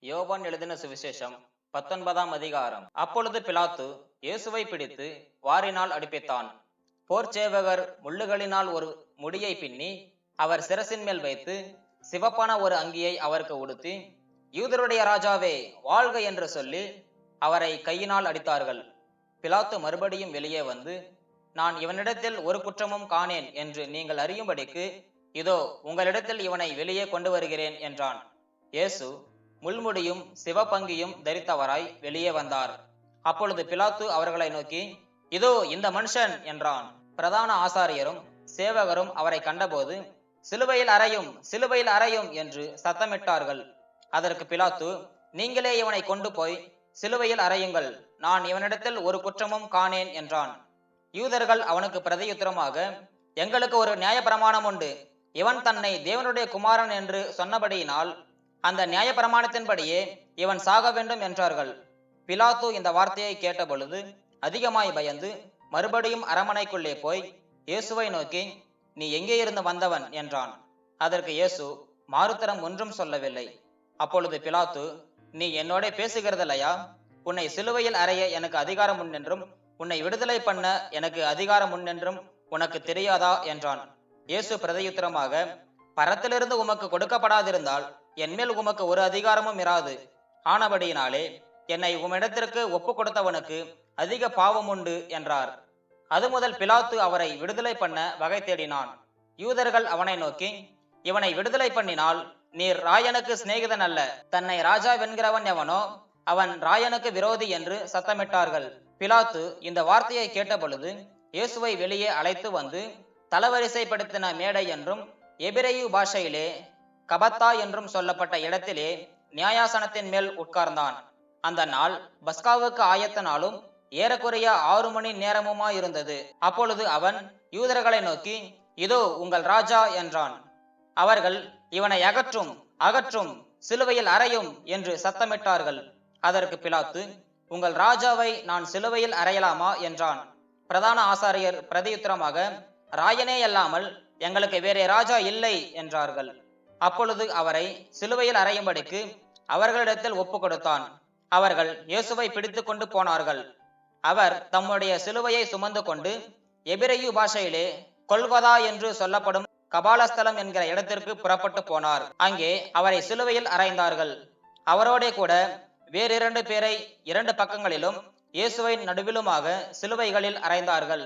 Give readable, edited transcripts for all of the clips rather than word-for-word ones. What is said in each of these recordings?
யோவான் எழுதின சுவிசேஷம் 19ஆம் அதிகாரம். அப்பொழுது பிலாத்து இயேசுவை பிடித்து வாரினால் அடிப்பித்தான். போர்ச்சேவகர் முள்ளுகளினால் ஒரு முடியை பின்னி அவர் சிரசின் மேல் வைத்து சிவப்பான ஒரு அங்கியை அவருக்கு உடுத்தி, யூதருடைய ராஜாவே வாழ்க என்று சொல்லி அவரை கையினால் அடித்தார்கள். பிலாத்து மறுபடியும் வெளியே வந்து, நான் இவனிடத்தில் ஒரு குற்றமும் காணேன் என்று நீங்கள் அறியும்படிக்கு இதோ உங்களிடத்தில் இவனை வெளியே கொண்டு வருகிறேன் என்றான். இயேசு முள்முடியும் சிவப்பங்கியும் தரித்தவராய் வெளியே வந்தார். அப்பொழுது பிலாத்து அவர்களை நோக்கி, இதோ இந்த மனுஷன் என்றான். பிரதான ஆசாரியரும் சேவகரும் அவரை கண்டபோது, சிலுவையில் அறையும், சிலுவையில் அறையும் என்று சத்தமிட்டார்கள். அதற்கு பிலாத்து, நீங்களே இவனை கொண்டு போய் சிலுவையில் அறையுங்கள், நான் இவனிடத்தில் ஒரு குற்றமும் காணேன் என்றான். யூதர்கள் அவனுக்கு பிரதியுத்தரமாக, எங்களுக்கு ஒரு நியாயப்பிரமாணம் உண்டு, இவன் தன்னை தேவனுடைய குமாரன் என்று சொன்னபடியினால் அந்த நியாயப்பிரமாணத்தின்படியே இவன் சாக வேண்டும் என்றார்கள். பிலாத்து இந்த வார்த்தையை கேட்ட பொழுது அதிகமாய் பயந்து மறுபடியும் அரமனைக்குள்ளே போய் இயேசுவை நோக்கி, நீ எங்கே இருந்து வந்தவன் என்றான். அதற்கு இயேசு மாறுத்தரம் ஒன்றும் சொல்லவில்லை. அப்பொழுது பிலாத்து, நீ என்னோட பேசுகிறதில்லையா? உன்னை சிலுவையில் அறைய எனக்கு அதிகாரம் உண்டென்றும் உன்னை விடுதலை பண்ண எனக்கு அதிகாரம் உண்டென்றும் உனக்கு தெரியாதா என்றான். இயேசு பிரதியுத்தரமாக, பரத்திலிருந்து உமக்கு கொடுக்கப்படாதிருந்தால் என்மேல் உமக்கு ஒரு அதிகாரமும் இராது. ஆனபடியினாலே என்னை உம்மிடத்திற்கு ஒப்பு கொடுத்தவனுக்கு அதிக பாவம் உண்டு என்றார். அது முதல் பிலாத்து அவரை விடுதலை பண்ண வகை தேடினான். யூதர்கள் அவனை நோக்கி, இவனை விடுதலை பண்ணினால் நீர் ராயனுக்கு சிநேகிதன் அல்ல, தன்னை ராஜா வென்கிறவன் எவனோ அவன் ராயனுக்கு விரோதி என்று சத்தமிட்டார்கள். பிலாத்து இந்த வார்த்தையை கேட்ட பொழுது இயேசுவை வெளியே அழைத்து வந்து தளவரிசைப்படுத்தின மேடை என்றும் எபிரேயு பாஷையிலே கபத்தா என்றும் சொல்லப்பட்ட இடத்திலே நியாயாசனத்தின் மேல் உட்கார்ந்தான். அந்த நாள் பஸ்காவுக்கு ஆயத்த நாளும் ஏறக்குறைய 6 மணி நேரமுமாயிருந்தது. அப்பொழுது அவன் யூதர்களை நோக்கி, இதோ உங்கள் ராஜா என்றான். அவர்கள், இவனை அகற்றும், அகற்றும், சிலுவையில் அறையும் என்று சத்தமிட்டார்கள். அதற்கு பிலாத்து, உங்கள் ராஜாவை நான் சிலுவையில் அறையலாமா என்றான். பிரதான ஆசாரியர் பிரதியுத்தரமாக, ராயனே அல்லாமல் எங்களுக்கு வேறே ராஜா இல்லை என்றார்கள். அப்பொழுது அவரை சிலுவையில் அறையும்படிக்கு அவர்களிடத்தில் ஒப்பு கொடுத்தான். அவர்கள் இயேசுவை பிடித்து கொண்டு போனார்கள். அவர் தம்முடைய சிலுவையை சுமந்து கொண்டு எபிரேயு பாஷையிலே கொல்கொதா என்று சொல்லப்படும் கபாலஸ்தலம் என்கிற இடத்திற்கு புறப்பட்டு போனார். அங்கே அவரை சிலுவையில் அறைந்தார்கள். அவரோட கூட வேறு 2 பேரை 2 பக்கங்களிலும் இயேசுவை நடுவிலுமாக சிலுவைகளில் அறைந்தார்கள்.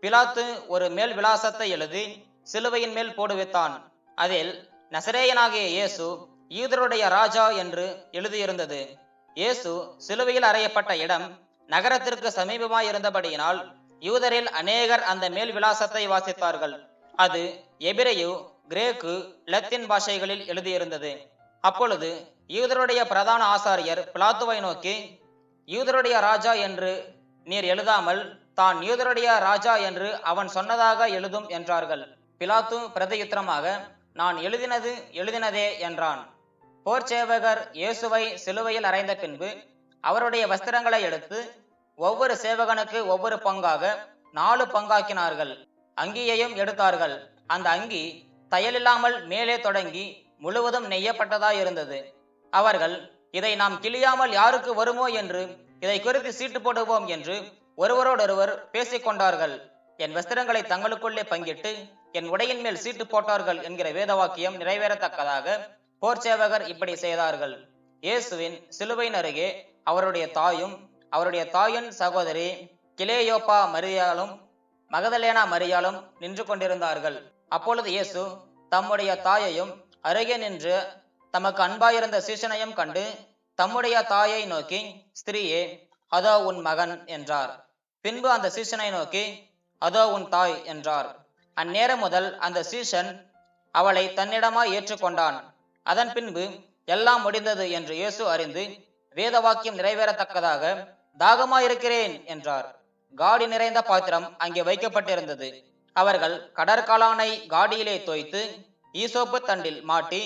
பிலாத்து ஒரு மேல் விலாசத்தை எழுதி சிலுவையின் மேல் போடுவித்தான். அதில் நசரேயனாகிய இயேசு யூதருடைய ராஜா என்று எழுதியிருந்தது. இயேசு சிலுவையில் அறையப்பட்ட இடம் நகரத்திற்கு சமீபமாய் இருந்தபடியினால் யூதரில் அநேகர் அந்த மேல் விலாசத்தை வாசித்தார்கள். அது எபிரேயு, கிரேக்கு, லத்தீன் பாஷைகளில் எழுதியிருந்தது. அப்பொழுது யூதருடைய பிரதான ஆசாரியர் பிலாத்துவை நோக்கி, யூதருடைய ராஜா என்று நீர் எழுதாமல் தான் யூதருடைய ராஜா என்று அவன் சொன்னதாக எழுதும் என்றார்கள். பிலாத்து பிரதியுத்தரமாக, நான் எழுதினதே என்றான். போர்ச்சேவகர் இயேசுவை சிலுவையில் அறைந்த பின்பு அவருடைய வஸ்திரங்களை எடுத்து ஒவ்வொரு சேவகனுக்கு ஒவ்வொரு பங்காக 4 பங்காக்கினார்கள். அங்கியையும் எடுத்தார்கள். அந்த அங்கி தையலில்லாமல் மேலே தொடங்கி முழுவதும் நெய்யப்பட்டதாயிருந்தது. அவர்கள், இதை நாம் கிழியாமல் யாருக்கு வருமோ என்று இதை குறித்து சீட்டு போடுவோம் என்று ஒருவரோடொருவர் பேசிக்கொண்டார்கள். என் வஸ்திரங்களை தங்களுக்குள்ளே பங்கிட்டு என் உடையின் மேல் சீட்டு போட்டார்கள் என்கிற வேதவாக்கியம் நிறைவேறத்தக்கதாக போர்ச்சேவகர் இப்படி செய்தார்கள். இயேசுவின் சிலுவையின் அருகே அவருடைய தாயும் அவருடைய தாயின் சகோதரி கிலேயோப்பா மரியாளும் மகதலேனா மரியாளும் நின்று கொண்டிருந்தார்கள். அப்பொழுது இயேசு தம்முடைய தாயையும் அருகே நின்று தமக்கு அன்பாயிருந்த சீஷனையும் கண்டு தம்முடைய தாயை நோக்கி, ஸ்திரீயே, அதோ உன் மகன் என்றார். பின்பு அந்த சீஷனை நோக்கி, அதோ உன் தாய் என்றார். அந்நேரம் முதல் அந்த சீஷன் அவளை தன்னிடமாய் ஏற்றுக்கொண்டான். அதன் பின்பு எல்லாம் முடிந்தது என்று இயேசு அறிந்து வேதவாக்கியம் நிறைவேறத்தக்கதாக, தாகமாயிருக்கிறேன் என்றார். காடி நிறைந்த பாத்திரம் அங்கே வைக்கப்பட்டிருந்தது. அவர்கள் கடற்காளானை காடியிலே தோய்த்து ஈசோப்பு தண்டில் மாட்டி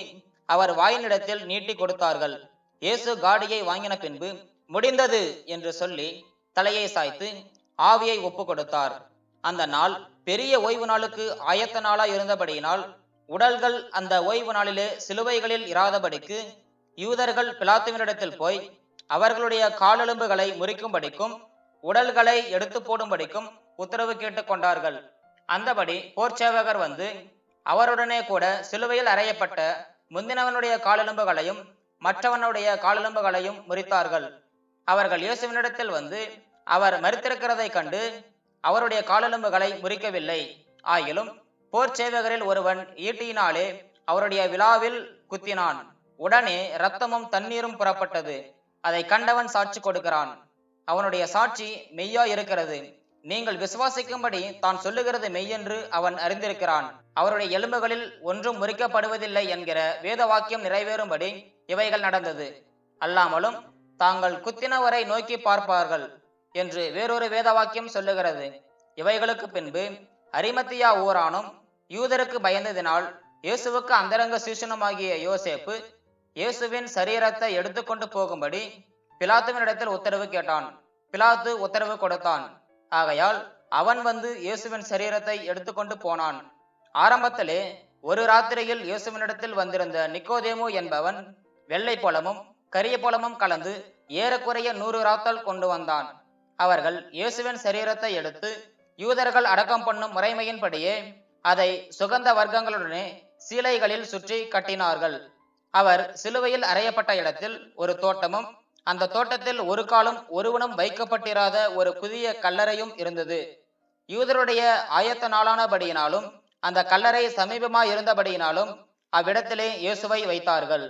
அவர் வாயினிடத்தில் நீட்டி கொடுத்தார்கள். இயேசு காடியை வாங்கின பின்பு முடிந்தது என்று சொல்லி தலையை சாய்த்து ஆவியை ஒப்பு கொடுத்தார். அந்த நாள் பெரிய ஓய்வு நாளுக்கு ஆயத்த நாளாய் இருந்தபடியினால் உடல்கள் அந்த ஓய்வு நாளிலே சிலுவைகளில் இராதபடிக்கு யூதர்கள் பிலாத்துவினிடத்தில் போய் அவர்களுடைய காலெலும்புகளை முறிக்கும்படிக்கும் உடல்களை எடுத்து போடும்படிக்கும் உத்தரவு கேட்டுக் கொண்டார்கள். அந்தபடி போர்ச்சேவகர் வந்து அவருடனே கூட சிலுவையில் அறையப்பட்ட முந்தினவனுடைய காலெலும்புகளையும் மற்றவனுடைய காலெலும்புகளையும் முறித்தார்கள். அவர்கள் இயேசுவினிடத்தில் வந்து அவர் மரித்திருக்கிறதை கண்டு அவருடைய காலெலும்புகளை முறிக்கவில்லை. ஆயிலும் போர்ச்சேவகரில் ஒருவன் ஈட்டியினாலே அவருடைய விலாவில் குத்தினான். உடனே இரத்தமும் தண்ணீரும் புறப்பட்டது. அதை கண்டவன் சாட்சி கொடுக்கிறான். அவனுடைய சாட்சி மெய்யா இருக்கிறது. நீங்கள் விசுவாசிக்கும்படி தான் சொல்லுகிறது மெய்யென்று அவன் அறிந்திருக்கிறான். அவருடைய எலும்புகளில் ஒன்றும் முறிக்கப்படுவதில்லை என்கிற வேத வாக்கியம் நிறைவேறும்படி இவைகள் நடந்தது. அல்லாமலும் தாங்கள் குத்தினவரை நோக்கி பார்ப்பார்கள் என்று வேறொரு வேத வாக்கியம் சொல்லுகிறது. இவைகளுக்கு பின்பு அரிமத்தியா ஊரானும் யூதருக்கு பயந்ததினால் இயேசுவுக்கு அந்தரங்க சீஷனுமாகிய யோசேப்பு இயேசுவின் சரீரத்தை எடுத்துக்கொண்டு போகும்படி பிலாத்துவினிடத்தில் உத்தரவு கேட்டான். பிலாத்து உத்தரவு கொடுத்தான். ஆகையால் அவன் வந்து இயேசுவின் சரீரத்தை எடுத்துக்கொண்டு போனான். ஆரம்பத்திலே ஒரு ராத்திரியில் இயேசுவினிடத்தில் வந்திருந்த நிக்கோதேமு என்பவன் வெள்ளை போலமும் கரிய போலமும் கலந்து ஏறக்குறைய 100 ராத்தல் கொண்டு வந்தான். அவர்கள் இயேசுவின் சரீரத்தை எடுத்து யூதர்கள் அடக்கம் பண்ணும் முறைமையின்படியே அதை சுகந்த வர்க்கங்களுடனே சீலைகளில் சுற்றி கட்டினார்கள். அவர் சிலுவையில் அறையப்பட்ட இடத்தில் ஒரு தோட்டமும் அந்த தோட்டத்தில் ஒரு காலும் ஒருவனும் வைக்கப்பட்டிராத ஒரு புதிய கல்லறையும் இருந்தது. யூதருடைய ஆயத்த நாளானபடியினாலும் அந்த கல்லறை சமீபமாய் இருந்தபடியினாலும் அவ்விடத்திலே இயேசுவை வைத்தார்கள்.